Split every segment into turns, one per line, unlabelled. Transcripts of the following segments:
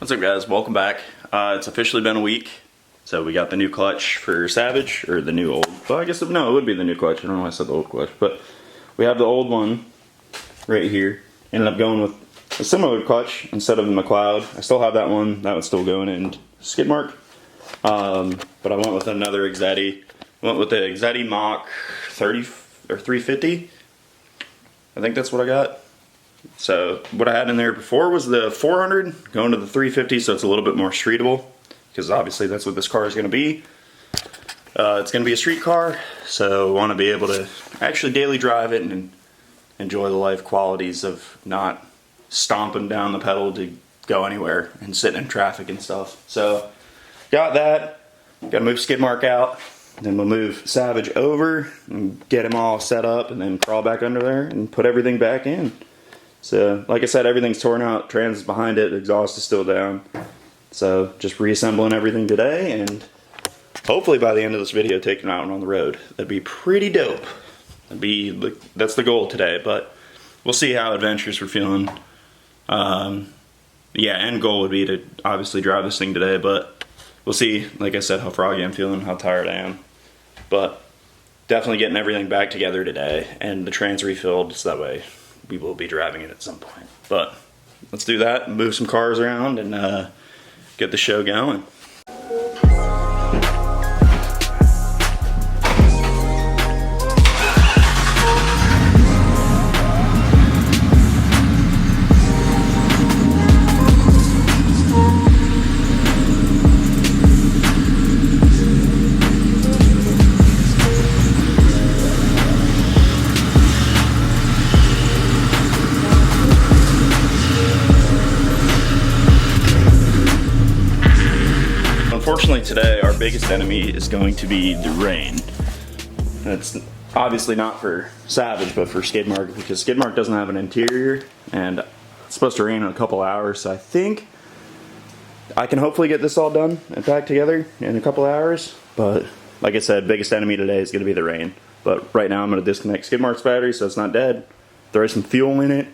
What's up, guys? Welcome back. It's officially been a week. So we got the new clutch for Savage, or the new old, well I guess, no, it would be the new clutch. I don't know why I said the old clutch, but we have the old one right here. Ended up going with a similar clutch instead of the McLeod. I still have that one. That one's still going in skid mark. But I went with another Exetti. Went with the Exetti Mach 30 or 350. I think that's what I got. So what I had in there before was the 400, going to the 350, so it's a little bit more streetable, because obviously that's what this car is going to be. It's going to be a street car, so I want to be able to actually daily drive it and enjoy the life qualities of not stomping down the pedal to go anywhere and sitting in traffic and stuff. So got that, got to move skid mark out, then we'll move Savage over and get him all set up, and then crawl back under there and put everything back in. So, like I said, everything's torn out, trans is behind it, the exhaust is still down. So, just reassembling everything today, and hopefully by the end of this video, taking it out on the road. That'd be pretty dope. That's the goal today, but we'll see how adventurous we're feeling. Yeah, end goal would be to obviously drive this thing today, but we'll see, like I said, how froggy I'm feeling, how tired I am. But definitely getting everything back together today, and the trans refilled, so that way we will be driving it at some point. But let's do that, move some cars around, and get the show going. Unfortunately today, our biggest enemy is going to be the rain. That's obviously not for Savage, but for skid mark, because skid mark doesn't have an interior, and it's supposed to rain in a couple hours, so I think I can hopefully get this all done and back together in a couple hours. But like I said, biggest enemy today is going to be the rain. But right now I'm going to disconnect skid mark's battery so it's not dead, throw some fuel in it,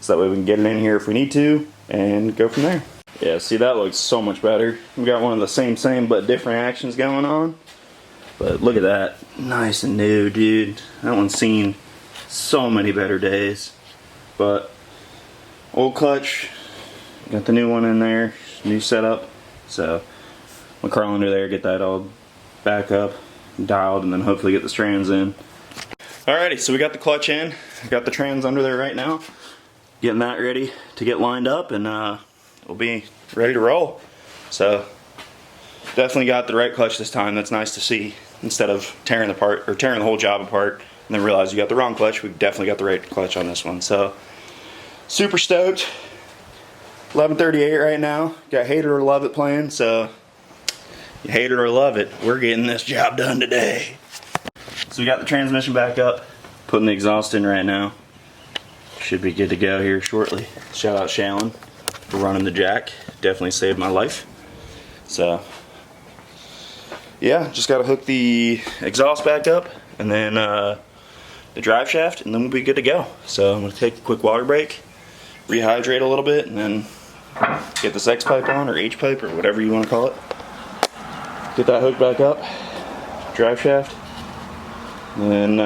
so that way we can get it in here if we need to, and go from there. Yeah, see, that looks so much better. We got one of the same but different actions going on. But look at that. Nice and new, dude. That one's seen so many better days. But old clutch, got the new one in there, new setup. So we'll crawl under there, get that all back up, dialed, and then hopefully get the trans in. Alrighty, so we got the clutch in. Got the trans under there right now. Getting that ready to get lined up, and we'll be ready to roll. So definitely got the right clutch this time. That's nice to see, instead of tearing the whole job apart and then realize you got the wrong clutch. We definitely got the right clutch on this one. So super stoked. 11:38 right now. Got Hate It or Love It playing, so you hate it or love it, we're getting this job done today. So we got the transmission back up, putting the exhaust in right now. Should be good to go here shortly. Shout out Shallon for running the jack. Definitely saved my life. So yeah, just got to hook the exhaust back up, and then the drive shaft, and then we'll be good to go. So I'm going to take a quick water break, rehydrate a little bit, and then get this X pipe on, or H pipe, or whatever you want to call it. Get that hooked back up, drive shaft, and then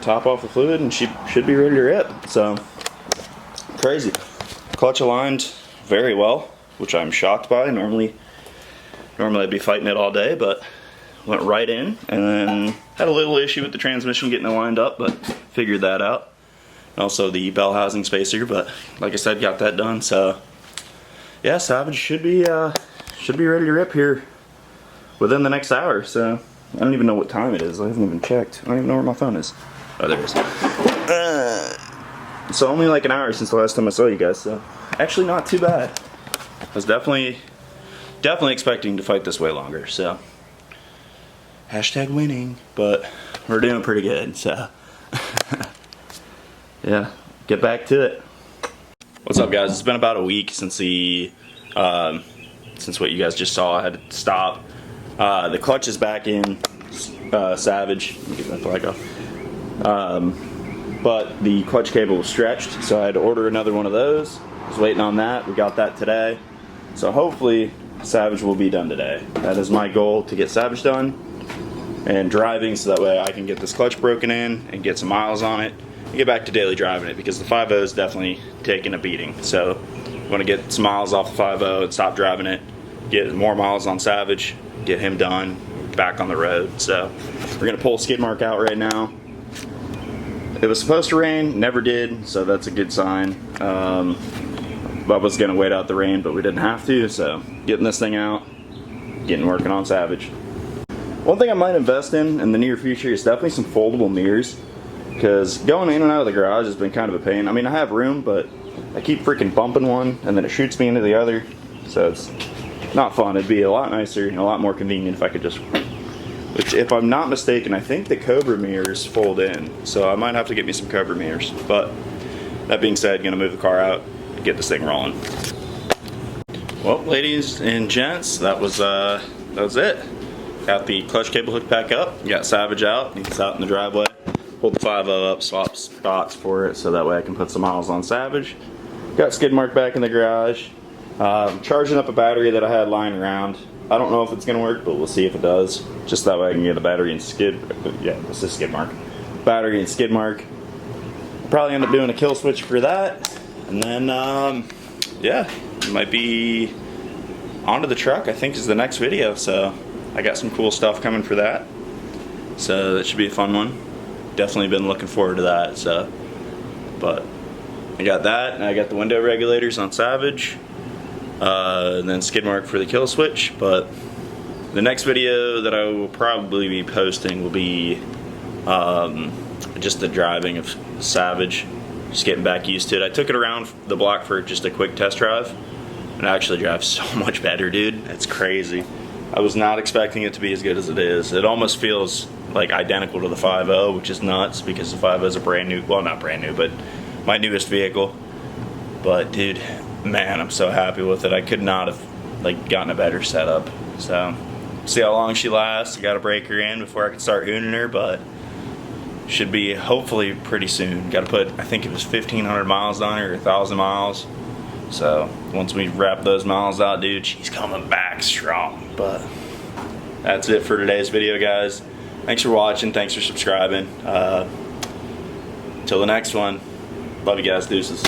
top off the fluid, and she should be ready to rip. So crazy. Clutch aligned very well, which I'm shocked by. Normally I'd be fighting it all day, but went right in, and then had a little issue with the transmission getting it lined up, but figured that out. And also the bell housing spacer, but like I said, got that done. So yeah, Savage should be ready to rip here within the next hour. So I don't even know what time it is. I haven't even checked. I don't even know where my phone is. Oh, there it is. So only like an hour since the last time I saw you guys, so actually not too bad. I was definitely expecting to fight this way longer, so hashtag winning, but we're doing pretty good, so yeah, get back to it. What's up, guys? It's been about a week since since what you guys just saw. I had to stop. The clutch is back in Savage. Let me get that flag off. But the clutch cable was stretched, so I had to order another one of those. I was waiting on that. We got that today. So hopefully Savage will be done today. That is my goal, to get Savage done and driving, so that way I can get this clutch broken in and get some miles on it and get back to daily driving it, because the 5.0 is definitely taking a beating. So I want to get some miles off the 5.0 and stop driving it, get more miles on Savage, get him done, back on the road. So we're gonna pull skid mark out right now. It was supposed to rain, never did, so that's a good sign. I was gonna wait out the rain, but we didn't have to, so getting this thing out, working on Savage. One thing I might invest in the near future is definitely some foldable mirrors, because going in and out of the garage has been kind of a pain. I mean, I have room, but I keep freaking bumping one and then it shoots me into the other, so it's not fun. It'd be a lot nicer and a lot more convenient if I could just, which, if I'm not mistaken, I think the Cobra mirrors fold in, so I might have to get me some Cobra mirrors. But that being said, gonna move the car out, get this thing rolling. Well, ladies and gents, that was it. Got the clutch cable hooked back up, got Savage out, he's out in the driveway. Pulled the 5.0 up, swap spots for it, so that way I can put some miles on Savage. Got skid mark back in the garage. Charging up a battery that I had lying around. I don't know if it's gonna work, but we'll see if it does. Just that way I can get a battery and skid. Yeah, this is skid mark. Battery and skid mark. Probably end up doing a kill switch for that, and then yeah, might be onto the truck. I think is the next video. So I got some cool stuff coming for that. So that should be a fun one. Definitely been looking forward to that. So, but I got that, and I got the window regulators on Savage. And then skid mark for the kill switch. But the next video that I will probably be posting will be just the driving of Savage, just getting back used to it. I took it around the block for just a quick test drive, and it actually drives so much better, dude. It's crazy. I was not expecting it to be as good as it is. It almost feels like identical to the 5.0, which is nuts, because the 5.0 is a brand new, well, not brand new, but my newest vehicle. But dude, man, I'm so happy with it. I could not have like gotten a better setup. So see how long she lasts. I gotta break her in before I can start hooning her, but should be hopefully pretty soon. Gotta put, I think it was 1,500 miles on her, or 1,000 miles. So once we wrap those miles out, dude, she's coming back strong. But that's it for today's video, guys. Thanks for watching, thanks for subscribing. Till the next one, love you guys, deuces.